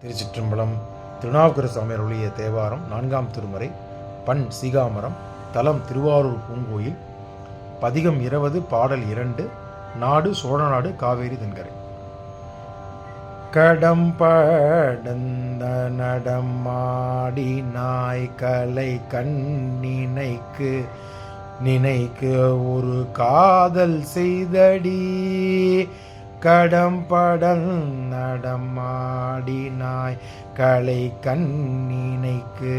திருச்சிற்றம்பலம். திருநாவுக்கரசு சுவாமி அருளிய தேவாரம் 4ஆம் திருமுறை. பண் சீகாமரம். தலம் திருவாரூர் பூங்கோயில். பதிகம் 20, பாடல் 2. நாடு சோழநாடு, காவேரி தென்கரை. கடம்படந்த நடமாடி நாய்கலை கண்ணினைக்கு நினைக்கு ஒரு காதல் செய்தடி. கடம்படல் நடமாடினாய் களை கண்ணினைக்கு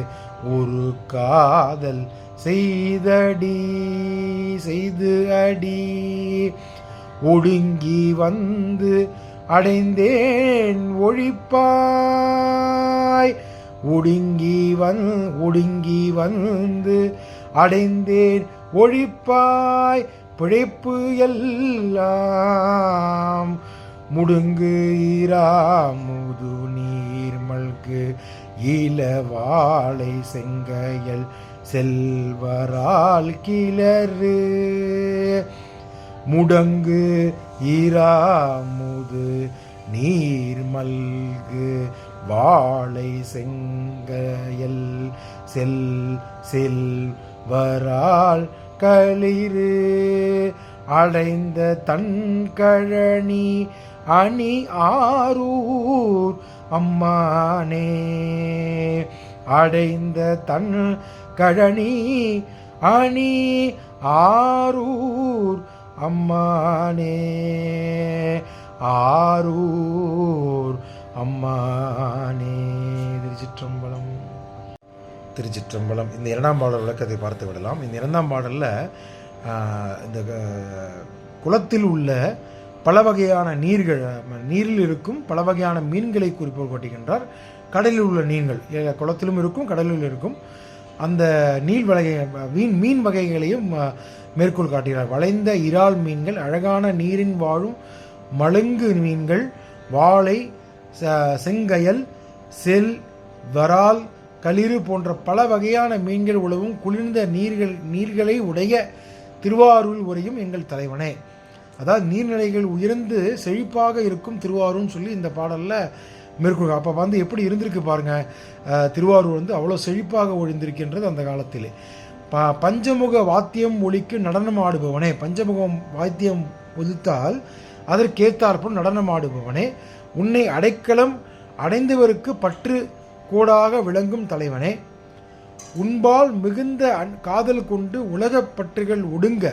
ஒரு காதல் செய்து அடி. ஒடுங்கி வந்து அடைந்தேன் ஒழிப்பாய். ஒடுங்கி வந்து அடைந்தேன் ஒழிப்பாய். பிழைப்பு எல்லாம் முடுங்கு இராமுது நீர்மல்கு இளவாளை செங்கையல் செல்வரால் கிளறு. முடங்கு இராமுது நீர்மல்கு வாளை செங்கையல் செல்வரால் களிறு. அடைந்த தன்கழனி அணி ஆரூர் அம்மானே. அடைந்த தன் கழனி அணி ஆரூர் அம்மானே. ஆரூர் அம்மானே. திருச்சிற்றம்பலம். திருச்சிற்றம்பலம். இந்த 2ஆம் பாடல் விளக்கத்தை பார்த்து விடலாம். இந்த 2ஆம் பாடலில் இந்த குளத்தில் உள்ள பல வகையான நீரில் இருக்கும் பல வகையான மீன்களை குறிப்போல் காட்டுகின்றார். கடலில் உள்ள மீன்கள் குளத்திலும் இருக்கும், கடலில் இருக்கும். அந்த மீன் வகைகளையும் மேற்கோள் காட்டுகிறார். வளைந்த இறால் மீன்கள், அழகான நீரின் வாழும் மழுங்கு மீன்கள், வாளை, செங்கயல், வரால், களிறு போன்ற பல வகையான மீன்கள் உழவும் குளிர்ந்த நீர்களை உடைய திருவாரூர் உரையும் எங்கள் தலைவனே. அதாவது நீர்நிலைகள் உயர்ந்து செழிப்பாக இருக்கும் திருவாரூர்னு சொல்லி இந்த பாடலில் மேற்கொள். அப்போ வந்து எப்படி இருந்திருக்கு பாருங்கள். திருவாரூர் வந்து அவ்வளோ செழிப்பாக ஒழிந்திருக்கின்றது அந்த காலத்திலே. பஞ்சமுக வாத்தியம் ஒலிக்கு நடனம் ஆடுபவனே. பஞ்சமுகம் வாத்தியம் ஒலித்தால் அதற்கேத்தாற்போல் நடனம் ஆடுபவனே. உன்னை அடைக்கலம் அடைந்தவருக்கு பற்று கோடாக விளங்கும் தலைவனே. உன்பால் மிகுந்த காதல் கொண்டு உலகப் பற்றுகள் ஒடுங்க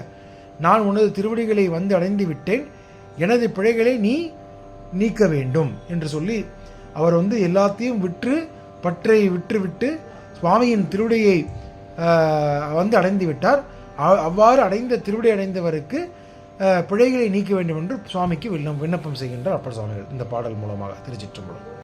நான் உனது திருவடிகளை வந்து அடைந்து விட்டேன். எனது பிழைகளை நீ நீக்க வேண்டும் என்று சொல்லி அவர் வந்து எல்லாத்தையும் பற்றை விட்டு சுவாமியின் திருவடியை வந்து அடைந்து விட்டார். அவ்வாறு அடைந்த திருவடி அடைந்தவருக்கு பிழைகளை நீக்க வேண்டும் என்று சுவாமிக்கு விண்ணப்பம் செய்கின்றார் அப்பர் சுவாமிகள் இந்த பாடல் மூலமாக. திருச்சிற்றம்பலம்.